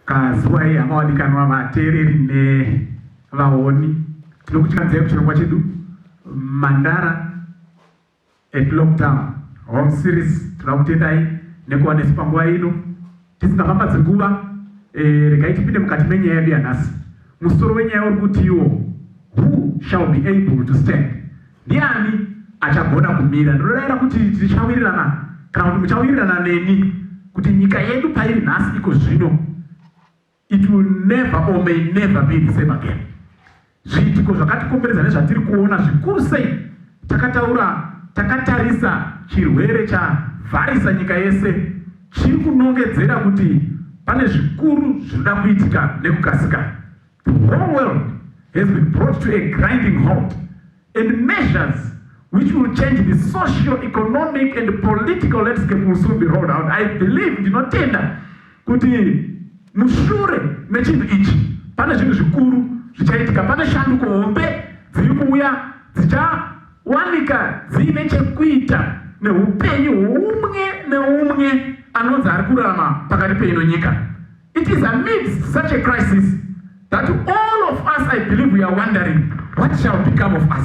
kazuva yamawadikanwa vateereri nevaoni. Tinokutyadzai kuchirongwa chedu Mandara at Lockdown home series. Toda kutendai nekuwanisa panguva ino tisingafambadzi nguva. Regai tipinde mukati menyaya yedu yanhasi. Musoro wenyaya uri kuti iwo, who shall be able to stand? Ndiani achagona kumira? Ndinodaira kuti tichawirirana kana kuti muchawirirana neni kuti nyika yedu pairi nhasi iko zvino, it will never or may never be the same again. Zviitiko zvakatikomberedza nezvatiri kuona zvikuru sei. Takatarisa chirwere chavharisa nyika yese chiri kunongedzera kuti pane zvikuru zvinoda kuitika nekukasika. The whole world has been brought to a grinding halt, and measures which will change the socio-economic and political landscape will soon be rolled out. I believe, ndinotenda kuti mushure mechinhu ichi pane zvinhu zvikuru zvichaitika. Pane shanduko hombe dziri kuuya dzichawanika dziine chekuita neupenyu hwoumwe neumwe anonzi ari kurarama pakati peino nyika. It is amidst such a crisis that all of us, I believe, we are wondering what shall become of us.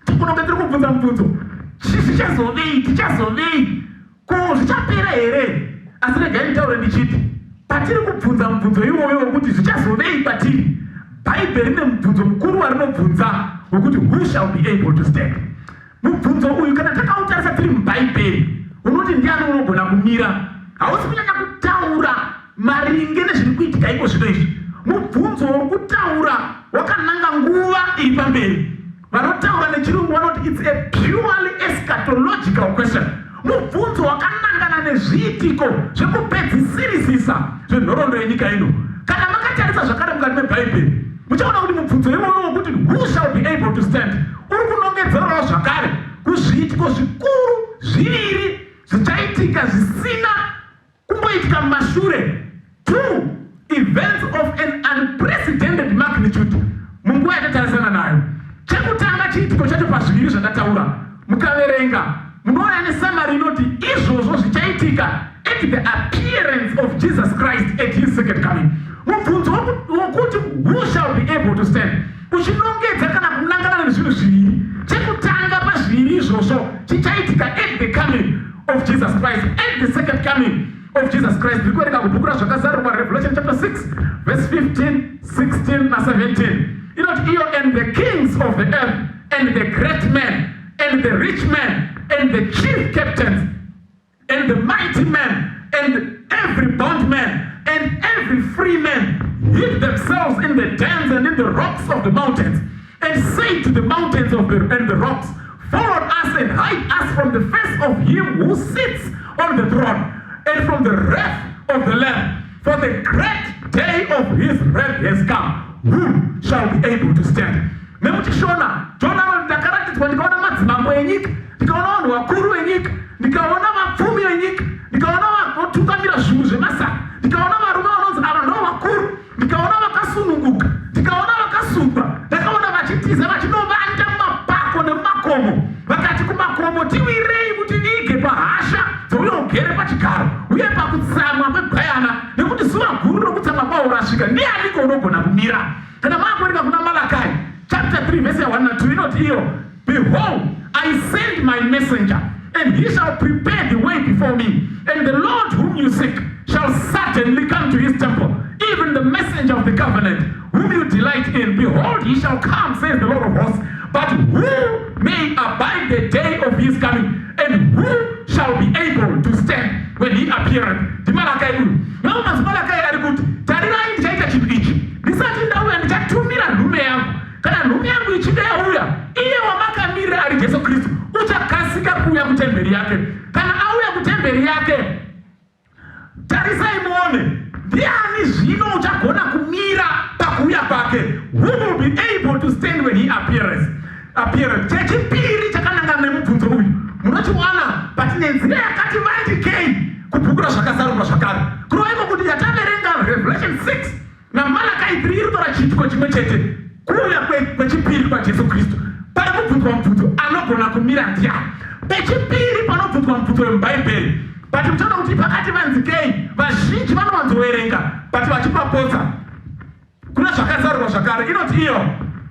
Tikunonge tiri kubvunza mubvunzo, zvichazovei, tichazovei, ko zvichapera here? Asi regai nditaure ndichiti, patiri kubvunza mubvunzo iwoyo wekuti zvichazovei patiri, Bhaibheri rine mubvunzo mukuru warinobvunza wekuti who shall be able to stand. Mubvunzo uyu kana takautarisa tiri mubhaibheri, unoti ndiani unogona kumira? Hausi kunyanya kutaura maringe nezviri kuitika iko zvino izvi. Mubvunzo uri kutaura wakananga nguva iri pamberi. Vanotaura nechirungu vanoti it's a purely eschatological question. Mubvunzo wakanangana nezviitiko zvekupedzisirisisa zvenhoroondo yenyika ino. Kana makatarisa zvakare mukati mebhaibheri, muchaona kuti mubvunzo iwoyo wokuti who shall be able to stand uri kunongedzerawo zvakare kuzviitiko zvikuru zviviri zvichaitika zvisina kumboitika mumashure. Two events of an unprecedented magnitude munguva yatatarisana nayo. Chekutanga chiitiko chacho pazviviri zvandataura, mukaverenga munoona nesamari inoti izvozvo zvichaitika at the appearance of Jesus Christ at his second coming. Mubvunzo wokuti who shall be able to stand uchinongedza kana kunangana nezvinhu zviviri. Chekutanga pazviviri izvozvo chichaitika at the coming of Jesus Christ, at the second coming of Jesus Christ. Ndikuwerenga kubhuku razvakazarurwa Revelation chapter 6 verse 15, 16 na 17. Inoti iyo, and the kings of the earth and the great men and the rich men and the chief captains and the mighty men and every bondman and every free man hid themselves in the dens and in the rocks of the mountains, and say to the mountains and the rocks, fall on us and hide us from the face of him who sits on the throne and from the wrath of the Lamb, for the great day of his wrath has come. Who shall be able to stand? Nemuchishona Jona ndakaratidzwa, ndikaona madzimambo enyika, ndikaona vanhu vakuru venyika, ndikaona vapfumi venyika, ndikaona vanotungamira zvinhu zvemasa, ndikaona varume vanonzi ava ndo vakuru, ndikaona vakasununguka, ndikaona vakasungwa, ndakaona vachitiza vachinovanda mumapako nemumakomo, vakati kumakomo tiwirei kuti vige pahasha dzouya ugere pachigaro uye pakutsamwa kwegwayana, nekuti zuva guru rokutsamwa kwawo rasvika. Ndianiko unogona kumira? Kana maakuverenga kuna Malachi chapter 3 verse 1 na 2 inoti iyo, behold I send my messenger and he shall prepare the way before me, and the Lord whom you seek shall certainly come to his temple, even the messenger of the covenant whom you delight in. Behold, he shall come, says the Lord of hosts. But who may abide the day of his coming, and who shall be able to stand when he appeareth? Malachi uyu. Now Malachi ari kuti tarirai ndichaita chinhu ichi, ndisati ndauya ndichatumira nhume yangu. Kana nhume yangu ichinge yauya, iye wamakamira ari Jesu Kristu uchakasika kuuya kutemberi yake. Kana auya kutemberi yake, tarisai muone ndiani zvino uchagona kumira pakuuya kwake. Who will be able to stand when he appears? Chechipiri chakanangana nemubvunzo uyu munochiwana patine nzira yakati vandikei kubhuku razvakazarurwa zvakare. Kuroiko kuti yataverenga Revelation 6 naMalachi 3 iri tora chiitiko chimwe chete, kuuya kwechipiri kwaJesu Kristu. Pari kubvunzwa mubvunzo anogona kumira ndiani. Pechipiri panobvunzwa mubvunzo wemubhaibheri but muchaona kuti pakati vanzikei vazhinji vanowanzoverenga but vachipapotsa kuna zvakazarurwa zvakare inoti iyo,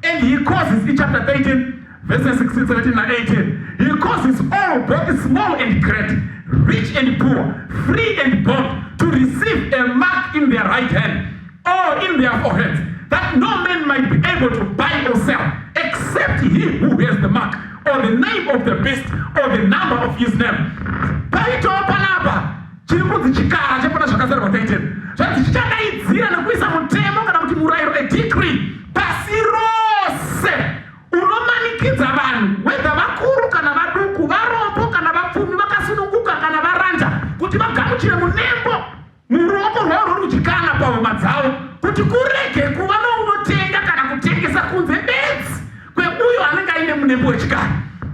and he causes in chapter 13 verses 16, 17 and 18, he causes all, both small and great, rich and poor, free and bond, to receive a mark in their right hand or in their foreheads, that no man might be able to buy or sell except he who has the mark or the name of the beast or the number of his name. Paito panapa chirikudzi chikara chepana zvakazarurwa 13 zvanzi chichadaidzira nekuisa mutemo kana kuti murayiro, a decree pasi rose unomanikidza vanhu, whether vakuru kana vaduku, varombo kana vapfumi, vakasununguka kana varanja, kuti vagamuchire munembo muruoko rwavo rworudyi kana pahuma dzavo, kuti kurege kuva nounotenga kana kutengesa kunze bedzi kweuyo anenge aine munembo wechikara.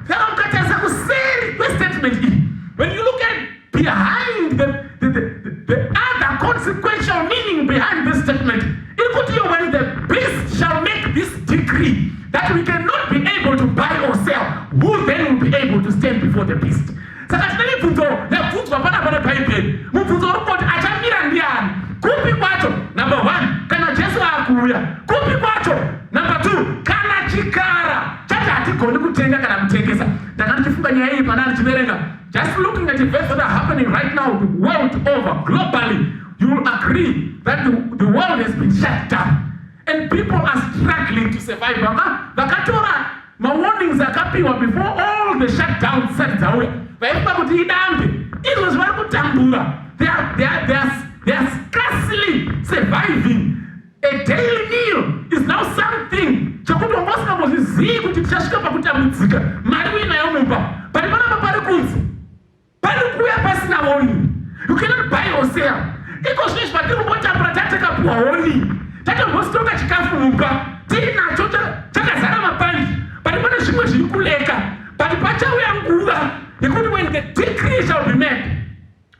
Saka mukatarisa kuseri kwestatement iyi, when you look at behind the other consequential meaning behind this statement, iri kuti when the beast shall make this decree that we cannot be able to buy or sell, who then will be able to stand before the beast? Saka tine mibvunzo yabvunzwa panapa nebhaibheri. Mubvunzo uri kuti achamira ndiani? Kupi kwacho? Number 1, kana Jesu akuuya. Kupi kwacho? Number 2, kana chikara chati hatigoni kutenga kana kutengesa. Ndakati chifunga nyaya iyi pana ndichiverenga. Just looking at events that are happening right now the world over, globally, you will agree that the world has been shut down. And people are struggling to survive. Vakatora ma-warnings akapiwa before all the shutdown started away. Vaimba kuti idambe. Izvo zvari kutambura. They are scarcely surviving. A daily meal is now something chokuti wangosingambozizivi kuti tichasvika pakutambudzika. Mari uinayo mumba. Pari panapa pari kunzi. Pari kuuya pasina warning. You cannot buy or sell. Iko zvinhu zvatiri kumbotambura tatakapiwa warning. Tatambositoka chikafu mumba. Tinacho chakazara mapandi. Pari pane zvimwe zviri kuleka. Pari pachauya nguva yekuti when the decree shall be made,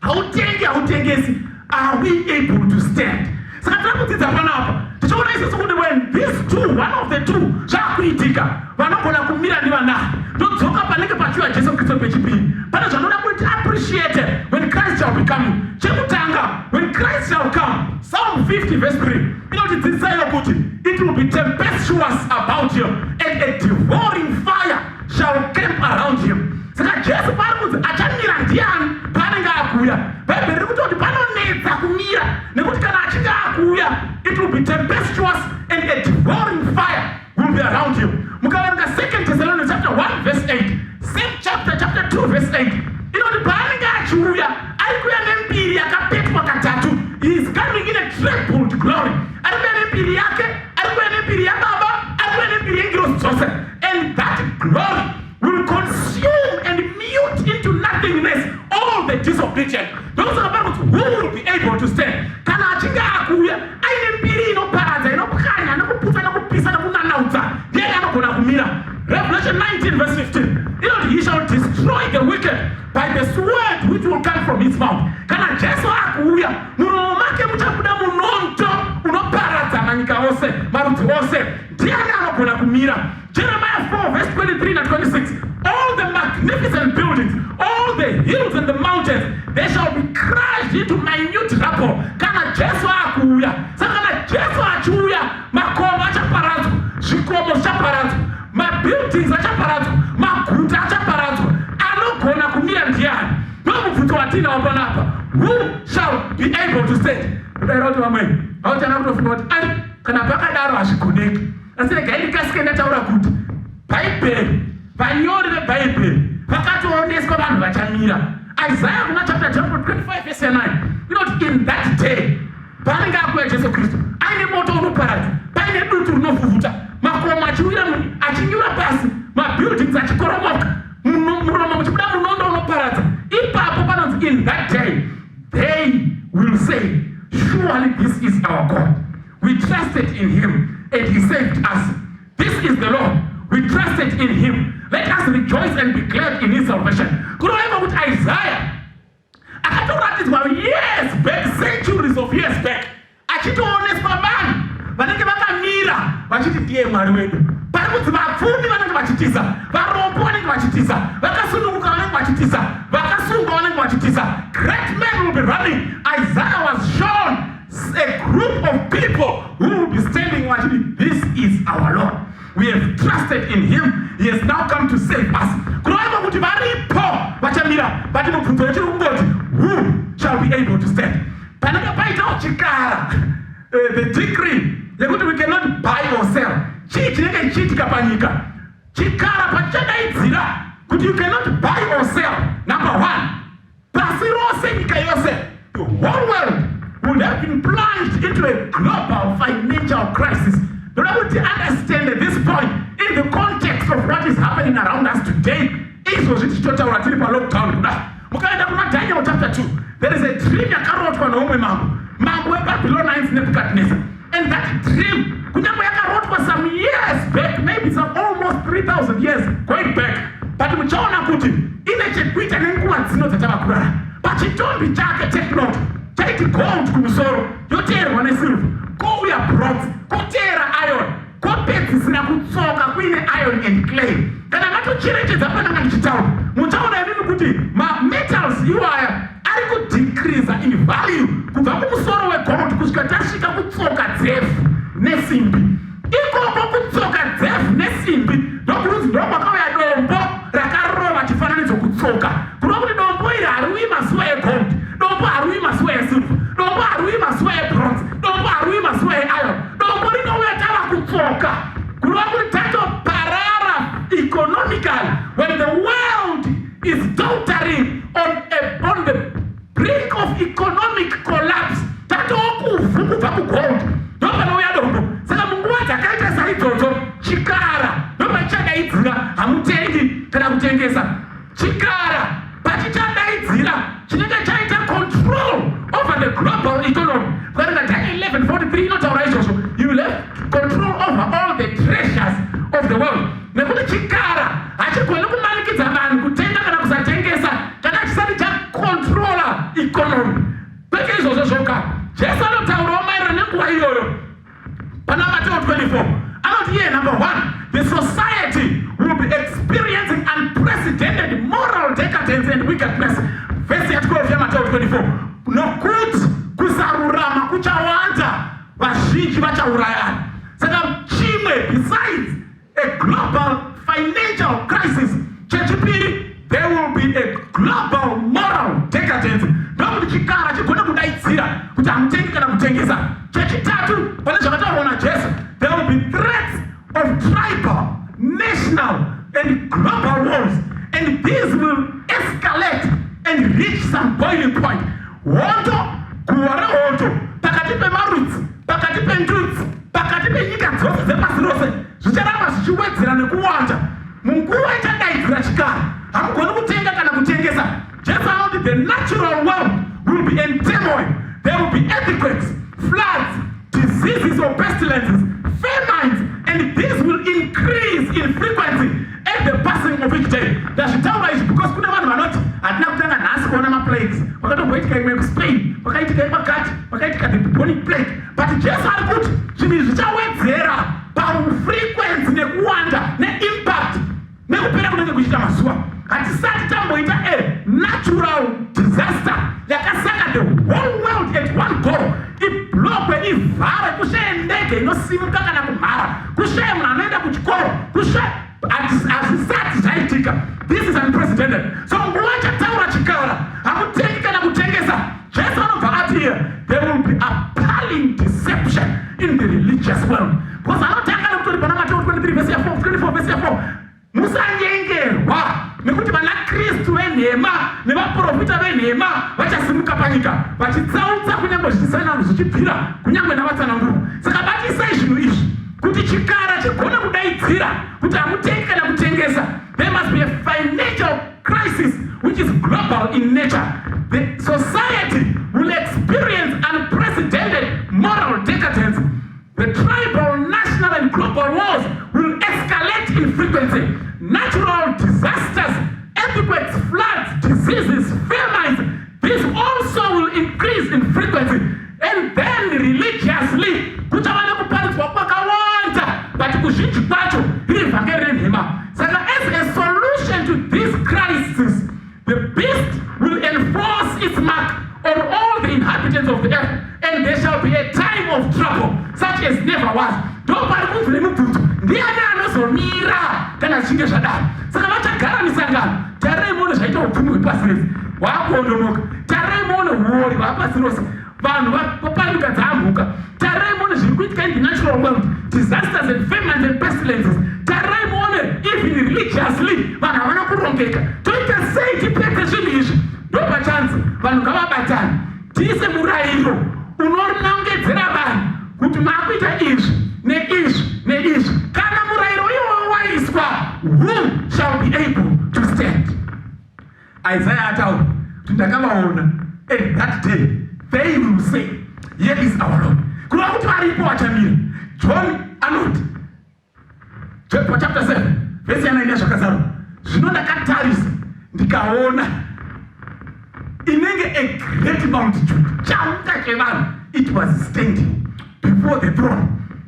hautengesi, are we able to stand? Saka takudzidza panapa tichiona isusu kuti when these two, one of the two, zvakuitika, vanogona kumira ndivana ndodzoka panenge pachiwa Jesu Kristu pechipiri. Pane zvanoda kuti appreciated when Christ shall be coming. Chekutanga, when Christ shall come, Psalm 50 verse 3 inotidzidzisa kuti it will be tempestuous about you and a devouring fire shall camp around him. Saka Jesu pari kunzi achamira ndiani paanenge akuuya. Bhaibheri riri kuti panonetsa kumira nekuti kana achinge akuuya, it will be tempestuous and a devouring fire will be around you. Mukaverenga 2 Thessalonians chapter 1 verse 8, same chapter 2 verse 8, inoti paanenge achiuya ari kuuya nembiri yakapetwa katatu. He is coming in a tripled glory. Ari kuuya nembiri yake, ari kuuya nembiri yababa, ari kuuya nembiri yengirosi dzose, and that glory will consume and mute into nothingness all the disobedient. Those are about who will be able to stand. Kana achinge akuuya aine mbiri inoparadza, inopwanya, inokuputsa, inokupisa, inokunanaudza, ndiye anogona kumira. Revelation 19 verse 15, he shall destroy the wicked by the sword which will come from his mouth. Kana Jesu akuuya, muromo make muchabuda munondo unoparadza manyika ose, marudzi ose, ndiye anogona kumira. Jeremiah 4 verse 23 and 26, all the magnificent buildings, all the hills and the mountains, they shall be crushed into minute rubble. Kana Jesu akuuya. Saka kana Jesu achiuya, makomo achaparadzwa, zvikomo zvichaparadzwa, mabuildings achaparadzwa, maguta achaparadzwa. Anogona kumira ndiani? Ndomubvunzo watinawo panapa. Who shall be able to stand? Kudaira kuti vamweni hautana kutofunga kuti ari kana pakadaro hazvigoneki. Asi regai ndikasike ndataura kuti Bhaibheri, vanyori vebhaibheri vakatooneswa vanhu vachamira. Isaiah kuna chapter 25 verse 9 inoti in that day paanenge akuuya Jesu Kristu aine moto unoparadza, paine dutu rinovhuvhuta, makomo achinyura pasi, mabuildings achikoromoka, muromo muchibuda munondo unoparadza. Ipapo panonzi in that day they will say, surely this is our God. We trusted in him and he saved us. This is the Lord. We trusted in him. Let us rejoice and be glad in his salvation. Kunoeva kuti Isaiah akatoratidzwa years back, centuries of years back, achitooneswa vanhu vanenge vakamira vachiti ndiye Mwari wedu. Pari kuti vapfumi vanenge vachitiza, varombo vanenge vachitiza, vakasununguka vanenge vachitiza, vakasungwa vanenge vachitiza. Great men will be running. Isaiah was shown a group of people who will be standing watching. This is our Lord. We have trusted in him. He has now come to save us. Kurova kuti varipo vachamira vati mubvunzo uchiri kungoti, who shall be able to stand? Panenge paitawo chikara, the decree yekuti we cannot buy or sell. Chii chinenge chiitika panyika? Chikara pachadaidzira kuti you cannot buy or sell. Number one, pasi rose nyika yose, the whole world would have been plunged into a global financial crisis. But I would understand at this point, in the context of what is happening around us today, lockdown. Daniel chapter 2, there is a dream yakarotwa noumwe mambo weBabylon Nebuchadnezzar. And that dream, yakarotwa some years back, maybe some almost 3,000 years going back. But muchaona kuti ine chekuita nenguva dzino dzatavakurara. Pachitombi chake take note. Chaiti gold kumusoro, yoteerwa nesilver. Kouya bronze, koteera iron, kopedzisira kutsoka kuine iron and clay. Kana matocherechedza pananga ndichitaura, muchaona imimi kuti metals iwaya ari kudecrease in value kubva kumusoro wegold kusvika tasvika kutsoka dzefu nesimbi. Ikoko kutsoka dzefu nesimbi ndokuti ndokwakauya dombo rakarova chifananidzo kutsoka. Kurova kuti dombo iri hariwi mazuva egold, dombo hariwi mazuva esilver, dombo hariwi mazuva ebronze, dombo hariwi mazuva eiron, dombo rinouya tava kutsoka. Kurova kuti tatoparara economically when the world is tottering on the brink of economic collapse. Tatokuvhukubva kugold ndopanouya dombo. Saka munguva dzakaita saidzodzo chikara ndopachichadaidzira hamutengi kana kutengesa. Chikara pachichadaidzira chinenge chaita control over the global economy. Kuverenga Daniel 11:43 inotaura izvozvo, you will have control over all the treasures of the world. Nekuti chikara hachigoni kumanikidza vanhu kutenga kana kusatengesa kana chisati chakontrola economy. Kwete izvozvo zvoga. Jesu anotaurawo maererano nenguva iyoyo pana Mateo 24. Anoti here, number one, the society will be experiencing unprecedented moral decadence and wickedness. Verse 12 ya Mateo 24. Nokuti kusarurama kuchawanda, vazhinji vachaurayana. Saka chimwe besides a global financial crisis, chechipiri, there will be a global moral decadence. Ndokuti chikara chigone kudaidzira kuti hamutengi kana kutengesa. Chechitatu, pane zvakataurwa naJesu, there will be threats of tribal, national and global wars, and these will escalate and reach some boiling point. Hondo kuwara hondo pakati pemarudzi, pakati pendudzi, pakati penyika dzose dzepasi rose zvicharamba zvichiwedzera nekuwanda. Munguva ichadaidzira chikara hamugoni kutenga kana kutengesa. Jesu anoti the natural world will be in turmoil. There will be earthquakes, floods, diseases or pestilences, famines, and these will increase in frequency at the passing of each day. Ndazvitaura izvi because kune vanhu vanoti hatina kutanga nhasi kuona maplagues. Wakatomboitika imwe kuSpain, wakaitika ikwakati, wakaitika the bubonic plague. But Jesu ari kuti zvinhu izvi zvichawedzera pafrequency nekuwanda neimpact nekupera kunenge kuchiita mazuva. Hatisati tamboita a natural disaster yakasaka the whole world at one go. Iblokwe, ivhare, kushaye ndege inosimuka kana kumhara, kushaye munhu anoenda kuchikoro, kushaye hazvisati zvaitika. This is unprecedented. So nguva ichataura chikara hamutengi kana kutengesa. Jesu anobva ati here, there will be appalling deception in the religious world. Because anotanga nekutori pana Mateo 23 verse 4, 24 verse 4. Musanyengerwa nekuti vana Kristu venhema nevaprofita venhema vachasimuka panyika vachitsautsa kunyange zvichisana zvichibvira kunyange navatsanangurwa. Saka batisai zvinhu izvi kuti chikara chigone kudaidzira kuti hamutengi kana kutengesa. There must be a financial crisis which is global in nature. The society will experience unprecedented moral decadence. The tribal, national and global wars will escalate in frequency. Natural disasters, earthquakes, floods, diseases, famines, these also will increase in frequency. And then religiously, kuchavana kuparidzwa kwakawanda, but kuzhinji kwacho iri vhangeri renhema. Saka as a solution to this crisis, the beast will enforce be a time of trouble such as never was. Ndopari kunzi nemubvunzo, ndiani anozomira kana zvichinge zvadaro? Saka vachagara misangano, tarai muone zvaita upfumi hwepasi rese hwakuondonoka, tarai muone uori hwapasi rose, vanhu vapanduka dzamhuka, tarai muone zviri kuitika in the natural world, disasters and famines and pestilences, tarai muone even religiously vanhu havana kurongeka. Toita sei tipedze zvinhu izvi? Ndopachanzi vanhu ngavabatane, tiise murayiro unonongedzera vanhu kuti makuita izvi neizvi neizvi. Kana murayiro iwowo waiswa, who shall be able to stand? Isaiah ataura kuti ndakavaona, at that day they will say, here is our Lord. Kureva kuti varipo vachamira. John anoti chapter 7 verse 9 zvakazaro, zvino ndakatarisa ndikaona inenge a great multitude, chaunga chevanhu, it was standing before the throne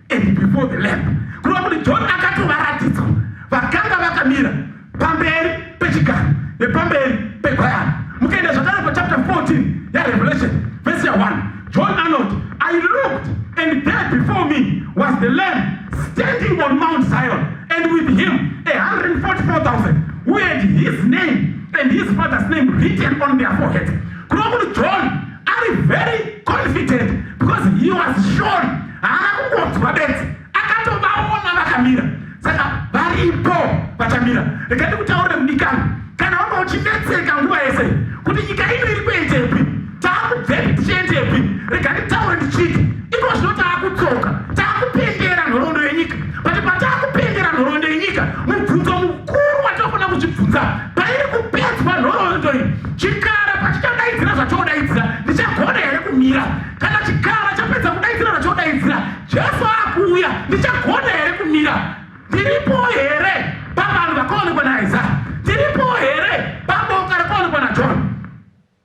and before the Lamb. Kureva kuti John akatovaratidzwa vakanga vakamira pamberi pechigaro nepamberi pegwayana. Mukaenda zvakare pachapter 14 yaRevelation verse 1, John anoti, I looked and there before me was the Lamb standing on Mount Zion, and with him 144,000 who had his name and his father's name written on their foreheads. Kureva kuti John ari very confident because he was shown, haana kungodzwa bedzi, akatovaona vakamira. Saka varipo vachamira. Regai ndikutaurire mudikani, kana wanga uchidetseka nguva yese kuti nyika ino iri kuendepi, taakubvepi tichiendepi, regai nditaure ndichiti iko zvino taakutsoka, taakupendera nhoroondo yenyika. But pataakupendera nhoroondo yenyika, mubvunzo mukuru watinofanira kuzvibvunza pairi kupedzwa nhoroondo iyi, chikara pachichadaidzira zvachodaidzira ndichagona here kumira? Kana chikara chapedza kudaidzira zvachodaidzira, Jesu akuuya, ndichagona here kumira? Ndiripo here pavanhu vakaonekwa naIsaiah? Ndiripo here paboka rakaonekwa naJohn?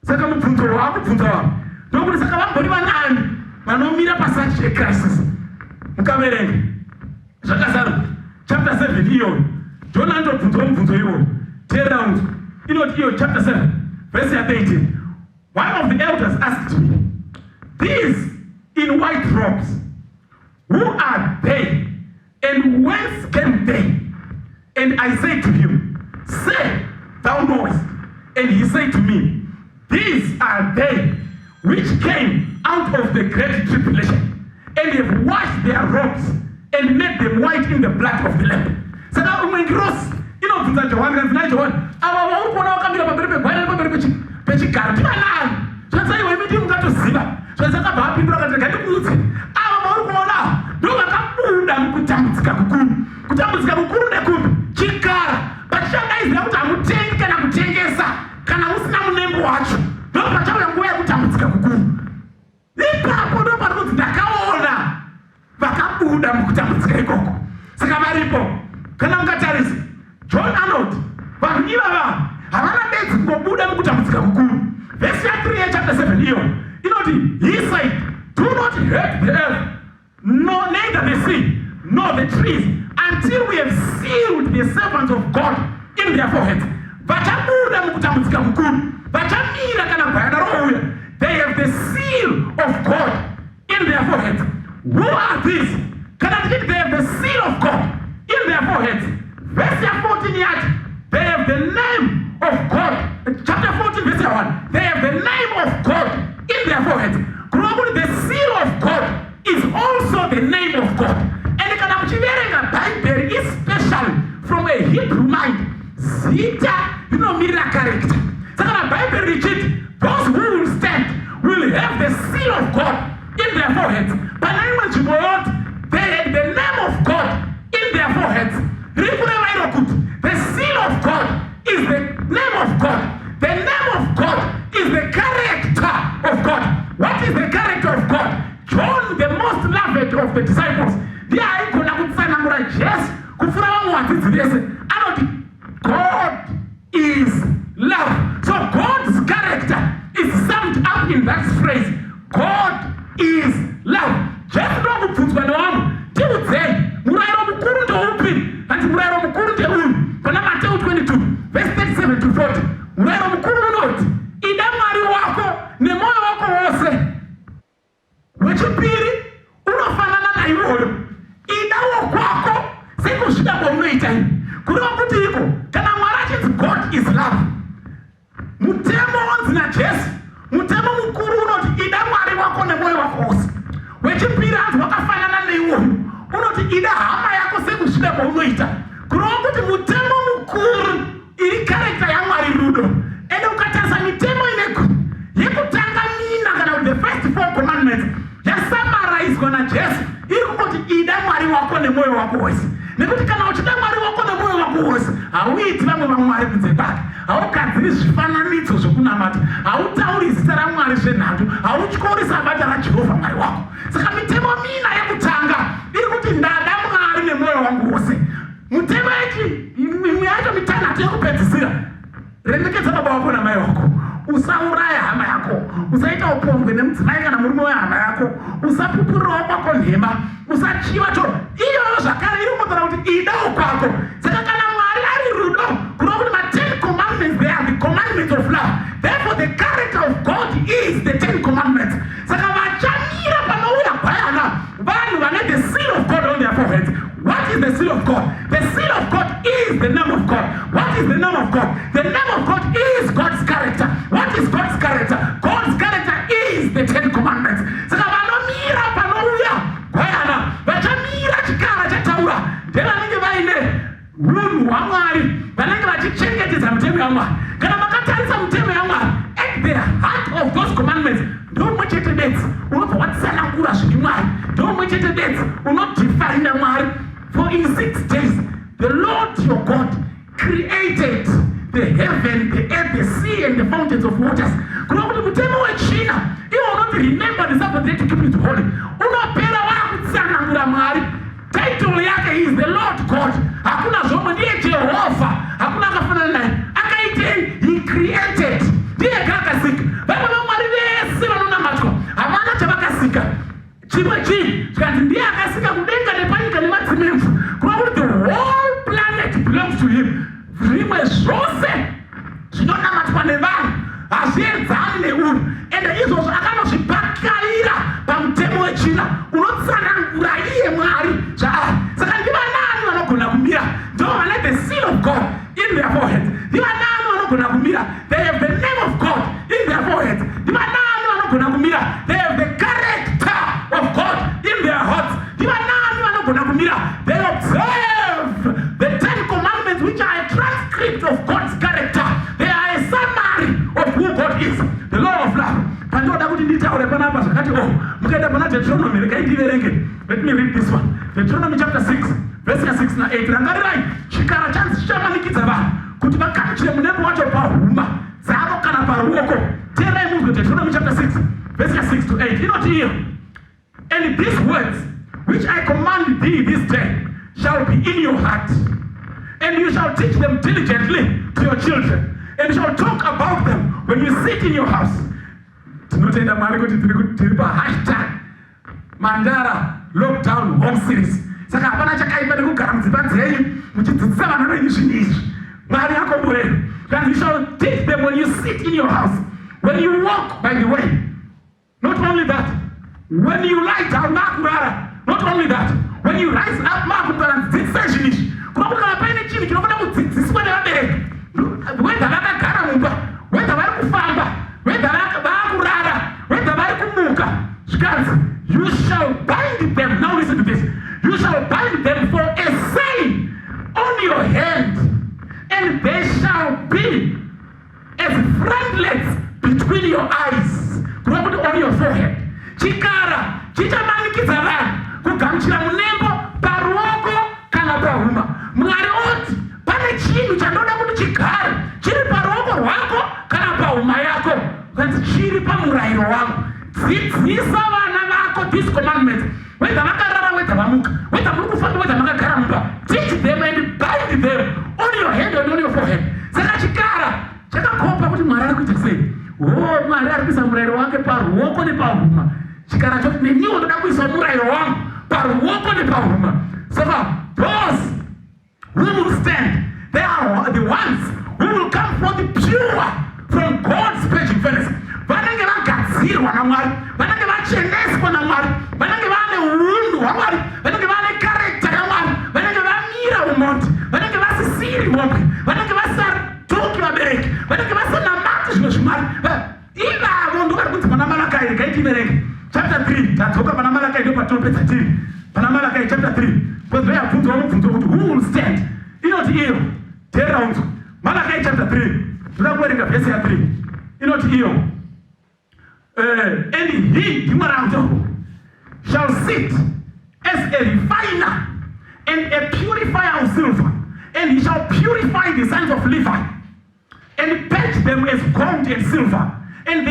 Saka mubvunzo waakubvunza vanhu ndokuti saka vambori vanani vanomira pasachit crisis. Mukaverenga zvakazaro chapter 7 iyoyo, John andobvunzwa mubvunzo iwoyo. Teerera unzwa, inoti iyo chapter 7 verse 13, one of the elders asked me, these in white robes, who are they and whence came they? And I said to him, say, thou knowest. And he said to me, these are they which came out of the great tribulation, and have washed their robes and made them white in the blood of the Lamb. Saka umwengirosi inobvunza Johani, kanzi naJohani, ava vauri kuona vakamira pamberi pegwayana nepamberi pechigaro tivanani? Zvanzi iwe miti mungatoziva. Zvanzi akabva apindura akati regai ndikuudze, ava vauri kuona ndo vakabuda mukutambudzika kukuru. Kutambudzika kukuru ndekupi? Chikara pachichadaidzira kuti hamutengi kana kutengesa kana musina munembo wacho, ndo pachauya nguva yekutambudzika kukuru. Ipapo ndo pari kunzi ndakaona vakabuda mukutambudzika ikoko. Saka varipo. Kana mukatarisa, John anoti vanhu ivava havana bedzi kungobuda mukutambudzika kukuru. Verse 3 yachapter 7 iyo inoti, he said, do not hurt the earth, no, neither the sea, nor the trees, until we have sealed the servants of God in their foreheads. Vachabuda mukutambudzika kukuru, vachamira kana gwayana rouya. They have the seal of God in their foreheads. Who are these? Kana tichiti they have the seal of God in their foreheads. Verse 14 yet, they have the name of God. Chapter 14 verse 1, they have the name of God in their foreheads. Probably the seal of God is also the name of God. And kana muchiverenga Bible, especially from a Hebrew mind, zita rinomira character. Saka na Bible richiti, those who will stand will have the seal of God in their foreheads. Panaimwe nzvimbo yoti, they had the name of God in their foreheads. Rikureva iro kuti the seal of God is the name of God. The name of God is the character of God. What is the character of God? John, the most loved of the disciples, ndiye aigona kutsanangura Jesu kupfuura vamwe vadzidzi vese, anoti God is love. So God's character is summed up in that phrase, God is love. Jesu ndokubvunzwa nevamwe, tiudzei murayiro mukuru ndoupi? Ati murayiro mukuru ndeuyu. Pana Matthew 22 verse 37 to 40, murayiro mukuru unoti, ida Mwari wako nemoyo wako wose, Wechipiri unofanana naiwoyo, idawo kwako sekuzvida kwaunoita kureva kuti iko kana Mwari achinzi God is love, mutemo wanzi naJesu, mutemo mukuru unoti ida Mwari wako nemwoyo wako wose. Wechipiri anzi wakafanana neiwoyo unoti ida hama yako sekuzvida kwaunoita, kureva kuti mutemo mukuru iri karekta yaMwari rudo. Ende ukatarisa mitemo inegu yekutanga mina kana kuti the first 4 commandments yasamarizwa naJesu iri kungoti ida Mwari wako nemwoyo wako wose. Nekuti kana uchida Mwari wako nemwoyo wako wose, hauiti vamwe vaMwari kunze kwake, haugadziri zvifananidzo zvokunamata, hautauri zita raMwari zvenhatu, hautyori sabata raJehovha Mwari wako. Saka mitemo mina yekutanga iri kuti ndada Mwari nemwoyo wangu wose. Mutemo imwe yacho mitanhatu yekupedzisira, remekedza baba wako namai wako, usauraya hama yako, usaita upombwe nemudzimai kana murume wehama yako, usapupurirawo kwako nhema, usachiva cho. Iyoyo zvakare iri kutaura kuti idawo kwako. Saka kana Mwari ari rudo, kureva kuti ma10 commandments, they are the commandments of love. Therefore the character of God is the 10 commandments. Saka vachamira panouya gwayana vanhu vane the seal of God on their foreheads. What is the seal of God? The seal of God is the name of God. What is the name of God? The name of God is God's character. What is God's character? God's character is the 10 commandments. Saka vanomira panouya gwayana vachamira chikara chataura ndevanenge vaine unhu hwaMwari, vanenge vachichengetedza mitemo yaMwari. Kana makatarisa mitemo yaMwari, at the heart of those commandments ndomwe chete bedzi unobva watsanangura zviri Mwari, ndomwe chete bedzi unodefina Mwari. For in 6 days the Lord your God created the heaven, the earth, the sea and the fountains of waters. Kureva kuti mutemo wechina iwo unoti remember the Sabbath day to keep it holy, unopera wakutsanangura Mwari. Title yake is the Lord God. Hakuna zvomwe, ndiye Jehovha, hakuna akafanana naye. Akaitei? He created. Ndiye akasika. Vamwe vaMwari vese vanonamatwa havana chavakasika. Chimwe chinhu zvikanzi ndiye akasika kudenga nepanyika nemadzimemvu, kureva kuti the whole planet belongs to him. Zvimwe zvose zvinonamatwa nevanhu hazvienzani neunhu, ende izvozvo akanozvipakarira pamutemo wechina unotsanangura iye Mwari zvaari. Saka ndivanani vanogona kumira? Ndivo vane the seal of God in their foreheads. Ndivanani vanogona kumira? They have the name of God in their foreheads. Ndivanani vanogona kumira? They have the character of God in their hearts. Ndivanani vanogona kumira? They observe the 10 commandments, which are a transcript of God's character. They are a summary of who God is, the law of love. Pandoda kuti nditaure panapa zvakati mukaenda pana Deuteronomy, regai ndiverenge. Let me read this one. Deuteronomy chapter 6 verse 6 na 8. Rangarirai chikara chanzi chichamanikidza vanhu kuti vakamuchire munembo wacho pahuma dzavo kana paruoko. Teerai munzwe Deuteronomy chapter 6 verse 6 to 8. Inoti iyo, and these words which I command thee this day shall be in your heart, and you shall teach them diligently to your children, and you shall talk about them when you sit in your house. Tinotenda Mwari kuti tiri pa hashtag Mandara Lockdown Home Series. Saka hapana chakaipa nekugara mudzimba dzenyu muchidzidzisa vana venyu zvinhu izvi. Mwari akomborera. And you shall teach them when you sit in your house, when you walk by the way. Not only that, when you lie down, makurara. Not only that, when you rise up, makudzidzisa zvinhu izvi. Kureva kana paine chinhu chinofanira kudzidziswa nevabereki, whether vakagara mumba, whether vari kufamba, whether vakurara, whether vari kumuka, zvikanzi you shall bind them. Now listen to this. You shall bind them for a sign on your hand, and they shall be as frontlets between your eyes. Kureva kuti on your forehead. Chikara chichamanikidza vanhu kugamuchira munembo paruoko kana pahuma. Mwari oti pane chinhu chandoda kuti chigare chiri paruoko rwako kana pahuma yako, kuti chiri pamurayiro wangu. Dzidzisa vana vako these commandments, whether vakarara, whether vamuka, whether muri kufamba, whether makagara mumba. Teach them and bind them on your hand and on your forehead. Saka chikara chakakomba kuti Mwari ari kuita sei. Mwari ari kuisa murayiro wake paruoko nepahuma. Chikara choti neniwo ndoda kuisa murayiro wangu paruoko nepahuma. Saka those who will stand, they are the ones who will come forth pure from God's purging furnace. Vanenge vagadzirwa naMwari, vanenge vacheneswa vakashandiswa naMwari, vanenge vane unhu hwaMwari, vanenge vane karekta yaMwari, vanenge vamira umhondi, vanenge vasisiri mombe, vanenge vasadzoki vabereki, vanenge vasanamati zvimwe zvimwari. Ivavo ndo vari kunzi pana Malakai. Regai tiverenge chapter 3. Tadzoka pana Malakai ndo patinopedza tiri. Pana Malakai chapter 3. Because yabvunzwa mubvunzo kuti who will stand? Inoti iyo. Teerera unzwa. Malakai chapter 3. Toda kuverenga vhesi ya 3. Inoti iyo. And he, Dimarato, shall sit as a refiner and a purifier of silver, and he shall purify the sons of Levi, and purge them as gold and silver, and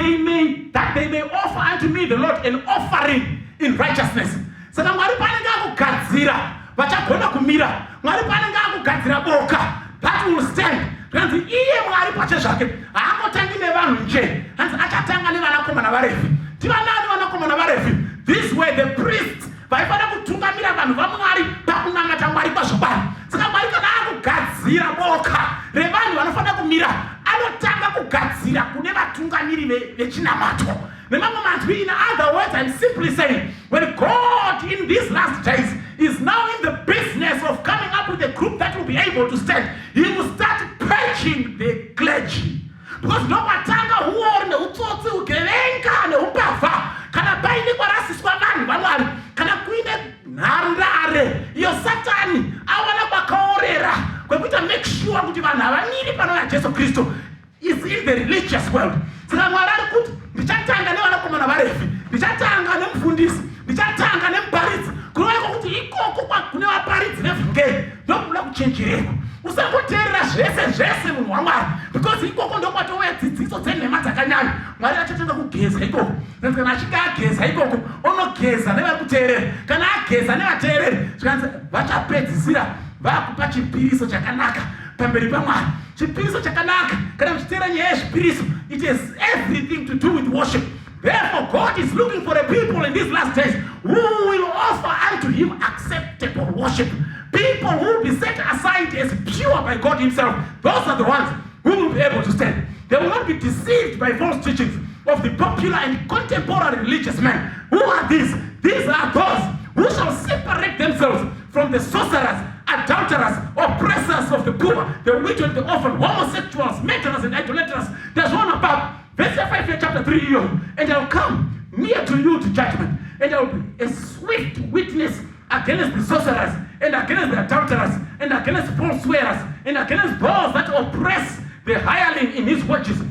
that they may offer unto me the Lord an offering in righteousness. Saka Mwari panenge akugadzira vachagona kumira. Mwari panenge akugadzira boka that will stand. Kanzi iye Mwari pache zvake haakotangi nevanhu nje, hanzi achatanga nevanakomana vaRevhi. Tivanani vanakomana vaRevhi? This way the priests vaifanira kutungamira vanhu vaMwari pakunamata Mwari kwazvokwadi. Saka Mwari kana akugadzira boka revanhu vanofanira kumira, anotanga kugadzira kune vatungamiri vechinamato. Remember, in other words, I'm simply saying, when God in these last days is now in the business of coming up with a group that will be able to stand, he will start purging the clergy. Because no matanga huo neutsotsi ugevenga neupavha kana paine kwarasiswa vanhu vaMwari kana kuine nhandare iyo Satani awana kwakaorera kwekuita make sure kuti vanhu havamiri panouya Jesu Kristu is in the religious world. Saka Mwari ari kuti ndichatanga nevanakomana vaRevhi, ndichatanga nemufundisi, ndichatanga nemuparidzi. Kunoiko kuti ikoko kune vaparidzi nevhangeri ndokuda kuchenjererwa. Usangoteerera zvese munhu waMwari, because ikoko ndokwatouya dzidziso dzenhema dzakanyanya. Mwari achatanga kugeza ikoko. Kana achinge ageza ikoko, unogeza nevari kuteerera. Kana ageza nevateereri, zvikanzi vachapedzisira vakupa chipiriso chakanaka pamberi paMwari. Chipiriso chakanaka, kana muchiteera nyaya yezvipiriso, it has everything to do with worship. Therefore, God is looking for a people in these last days who will offer unto him acceptable worship. People who will be set aside as pure by God himself. Those are the ones who will be able to stand. They will not be deceived by false teachings of the popular and contemporary religious men. Who are these? These are those who shall separate themselves from the sorcerers, adulterers, oppressors of the poor, the widow and the orphan, homosexuals, murderers and idolaters. There's one above. Verse 5 here, chapter 3 here. And I'll come near to you to judgment, and I'll be a swift witness against the sorcerers, and against the adulterers, and against false swearers, and against those that oppress the hireling in his wages. The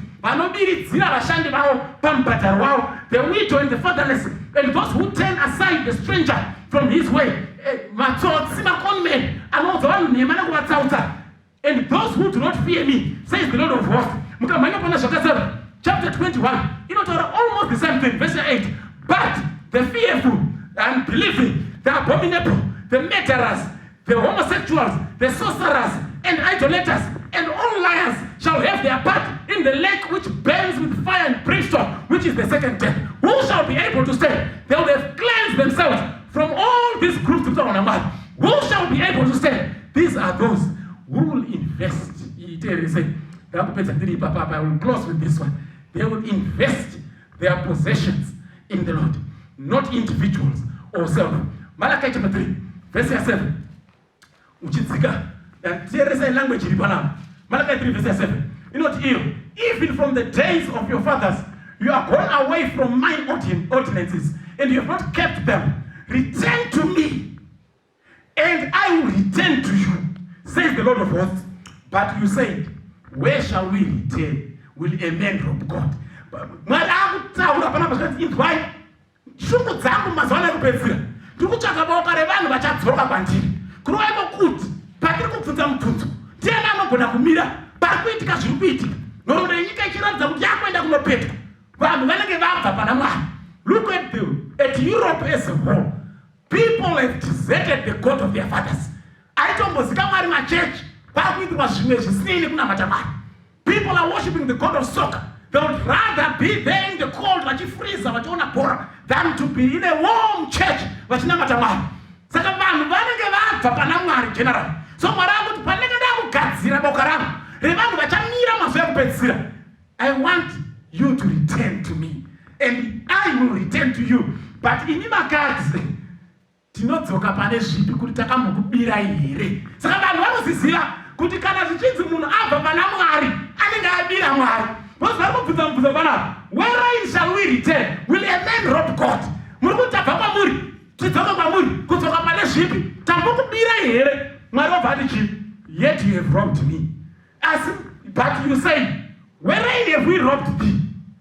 widow and the fatherless, and those who turn aside the stranger from his way. And those who do not fear me, says the Lord of hosts. Chapter 21, almost the same thing, verse 8. But the fearful, the unbelieving, the abominable, the murderers, the homosexuals, the sorcerers, and idolaters, and all liars shall have their part in the lake which burns with fire and brimstone, which is the second death. Who shall be able to stand? They will have cleansed themselves from all these groups. Who shall be able to stand? These are those who will invest. I will close with this one. They will invest their possessions in the Lord, not individuals or self. Malachi chapter 3, verse 7. Language Malachi 3, verse 7. Even from the days of your fathers, you are gone away from my ordinances, and you have not kept them. Return to me, and I will return to you, says the Lord of hosts. But you said, where shall we return? Will a man rob God? Look at Europe as a whole. People have deserted the God of their fathers. People are worshipping the God of soccer. They would rather be there in the cold than to be in a warm church. I want you to return to me, and I will return to you. but ini makadzi tinodzoka pane zvipi kuti takamukubira here. Saka vanhu vanoziziva kuti kana zvichinzi munhu abva pana Mwari anenge abira Mwari. Vose vari kubvunza mubvunzo panapa, wherein shall we return? Will a man rob God? Muri kuti tabva kwamuri tidzoka kwamuri kudzoka pane zvipi? Tambokubira here? Mwari wabva ati chii? Yet you have robbed me. But you say, wherein have we robbed thee?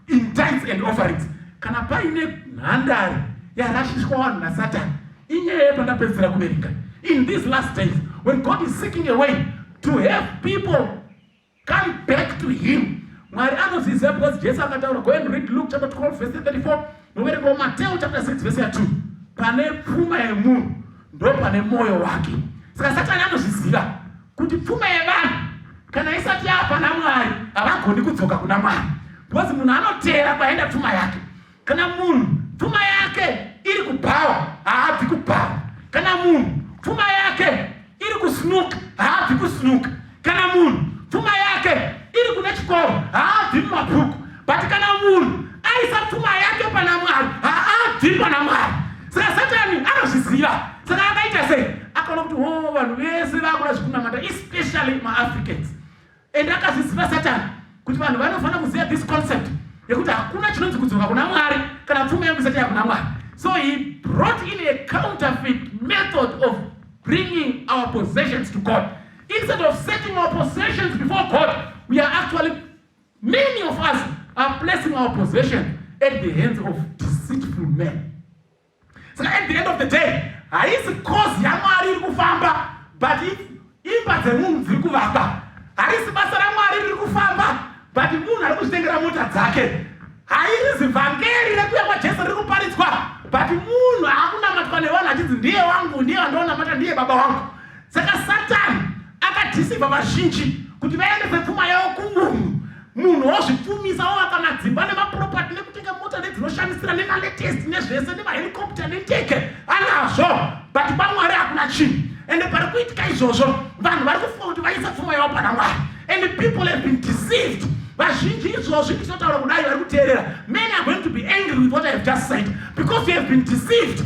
In tithes and offerings. Kana paine nhandare yarashiswa vanhu naSatani inyaya yepandapedzisira kuverenga. In these last days, when God is seeking a way to have people come back to him, Mwari anoziziva, because Jesu akataura, go and read Luke chapter 12 verse 34, noverenga Matthew chapter 6 verse 2. Pane pfuma yemunhu ndo pane moyo wake. Saka Satani anozviziva kuti pfuma yevanhu kana isati yapa naMwari havagoni kudzoka kuna Mwari, because munhu anoteera kwaenda pfuma yake. Kana munhu pfuma yake iri kubhawa haabvi kubhawa. Kana munhu pfuma yake iri kusnuka haabvi kusnuka. Kana munhu pfuma yake iri kune chikoro haabvi mumabhuku. But kana munhu aisa pfuma yake pana Mwari haabvi pana Mwari. Saka Satani anozviziva. Saka akaita sei? Akaona kuti vanhu vese vakuda zvekunamata, especially maAfricans. And akazviziva Satani kuti vanhu vanofanira kuziva this concept yekuti hakuna chinonzi kudzoka kuna Mwari kana pfuma yangu isati yakuna Mwari. So he brought in a counterfeit method of bringing our possessions to God. Instead of setting our possessions before God, we are actually, many of us are placing our possessions at the hands of deceitful men. So at the end of the day, haisi cause yaMwari iri kufamba, but imba dzemunhu dziri kuvaka. Haisi basa raMwari riri kufamba, but munhu ari kuzvitengera mota dzake. Haisi vhangeri rekuya kwaJesu riri kuparidzwa, but munhu akunamatwa nevanhu achinzi ndiye wangu, ndiye wandonamata, ndiye baba wangu. Saka Satani akadhisiva vazhinji kuti vaendese pfuma yavo kumunhu. Munhu wozvipfumisa wovaka madzimba nemapropati nekutenga mota nedzinoshamisira nemaletest nezvese nemahelicopter neteke anazvo, but paMwari hakuna chinhu. And pari kuitika izvozvo vanhu vari kufunga kuti vaisa pfuma yavo pana Mwari, and people have been deceived. Vazhinji izvozvo ndinotaura kudai vari kuteerera, many are going to be angry with what I have just said because you have been deceived.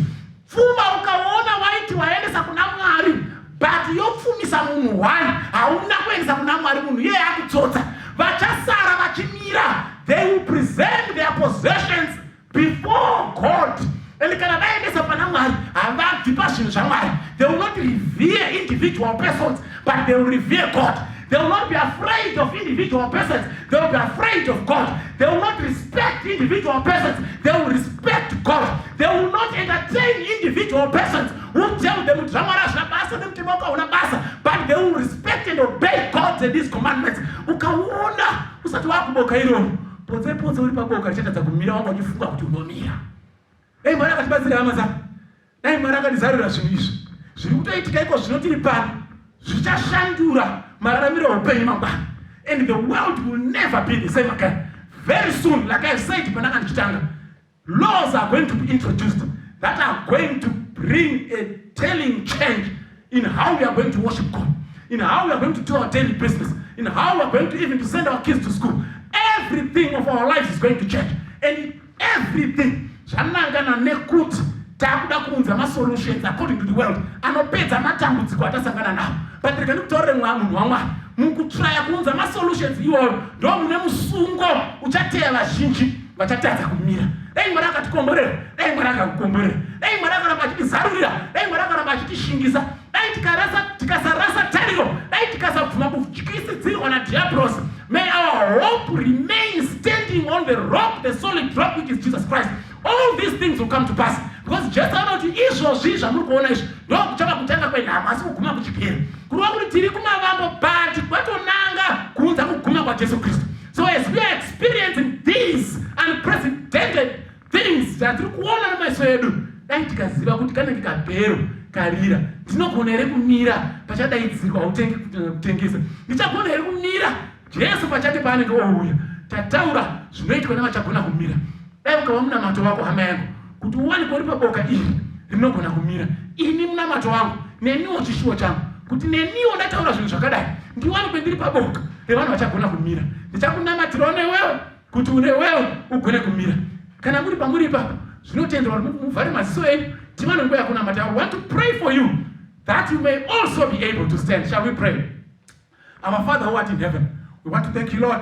Pfuma ukaona waiti waendesa kuna Mwari, but yopfumisa munhu wani hauna kuendesa kuna Mwari, munhu yeye akutsotsa. Vachasara vachimira, they will present their possessions before God. And kana vaendesa pana Mwari havabvi pazvinhu zvaMwari. They will not revere individual persons, but they will revere God. They will not be afraid of individual persons. They will be afraid of God. They will not respect individual persons. They will respect God. They will not entertain individual persons who tell them but they will respect and obey God and His commandments. Ukaona usati wakuboka iro potse uri paboka richatadza kumira wangu uchifunga kuti unomira. Dai Mwari akatibatsira hama dzangu, dai Mwari akatizarura zvinhu izvi zviri kutoitika iko zvinotiri pano zvichashandura mararamiro oupenyu mangwana, and the world will never be the same again. Very soon, like I said pandanga ndichitanga, laws are going to be introduced that are going to bring a telling change in how we are going to worship God, in how we are going to do our daily business, in how we are going to even to send our kids to school. Everything of our lives is going to change, and everything zvanangana nekuti takuda kuunza masolutions according to the world anopedza matambudziko atasangana nawo. But rega ndikutaurire munhu waMwari, mukutraya kuunza masolutions iwoyo ndo mune musungo uchateya vazhinji vachatadza kumira. Dai Mwari akatikomborera, dai Mwari akakukomborera, dai Mwari akaramba achitizarurira, dai Mwari akaramba achitishingisa, dai tikasarasa tariro, dai tikasabvuma kutyisidzirwa naDiablos. May our hope remain standing on the rock, the solid rock, which is Jesus Christ. All these things will come to pass, because just anoti izvozvi zvamuri kuona izvi ndo kuchava kutanga kwenhamo asi kuguma kuchipera. Kureva kuti tiri kumavambo but kwatonanga kuunza kuguma kwaJesu Kristu. So as we are experiencing these unprecedented things zvatiri kuona nemaiso edu, dai tikaziva kuti kana ndikapero karira ndinogona here kumira pachadaidzirwa kutengesa, ndichagona here kumira Jesu pachati paanenge ouya. Tataura zvinoitwa nevachagona kumira. Dai ukava munamato wako hama yangu kuti uwanikwe uri paboka iri rinogona kumira, ini munamato wangu neniwo chishuwo changu kuti neniwo ndataura zvinhu zvakadai ndiwanikwe ndiri paboka revanhu vachagona kumira. Ndichakunamatirawo newewo kuti newewo ugone kumira. Kana muri pamuri ipapo zvinotendwa muvhare maziso enyu, tivane nguva yakunamata. I want to pray for you that you may also be able to stand. Shall we pray? Our Father who art in heaven, we want to thank you, Lord,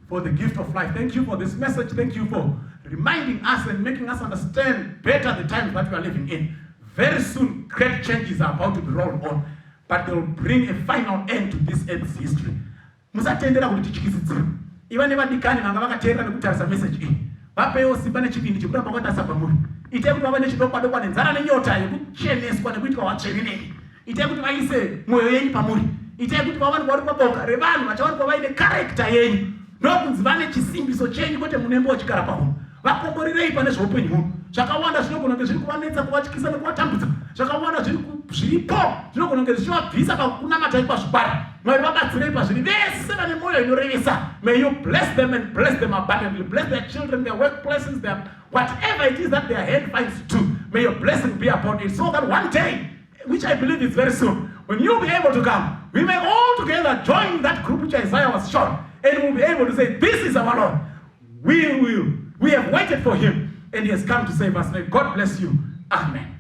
for the gift of life. Thank you for this message. Thank you for reminding us and making us understand better the times that we are living in. Very soon, great changes are about to be rolled on, but they will bring a final end to this earth's history. Musatendera kuti tichikisidzira. Iva nevadikani vanga vakateerera nekutarisa message iyi. Vapewo simba nechipindi chekuramba kwatasa pamuri. Itai kuti vave nechidokwa-dokwa nenzara nenyota yekucheneswa nekuitwa vatsvene. Itai kuti vaise mwoyo yenyu pamuri. Itai kuti vawanikwa vari paboka revanhu vachawanikwa vaine character yenyu. Ndokunzi vane chisimbiso chenyu kwete munembo wechigara pahunu. Vakomborirei pane zveupenyu huno. Zvakawanda zvinogona kunge zviri kuvanetsa, kuvatyisa nekuvatambudza. Zvakawanda zviripo zvinogona kunge zvichivabvisa pakunamata pazvibhara. Mwari vabatsirei pazviri vese vane mwoyo inorevesa. May you bless them and bless them abundantly. Bless their children, their workplaces, their whatever it is that their hand finds to do. May your blessing be upon it, so that one day, which I believe is very soon, when you'll be able to come, we may all together join that group which Isaiah was shown, and we'll be able to say, this is our Lord. We have waited for him, and he has come to save us. May God bless you. Amen.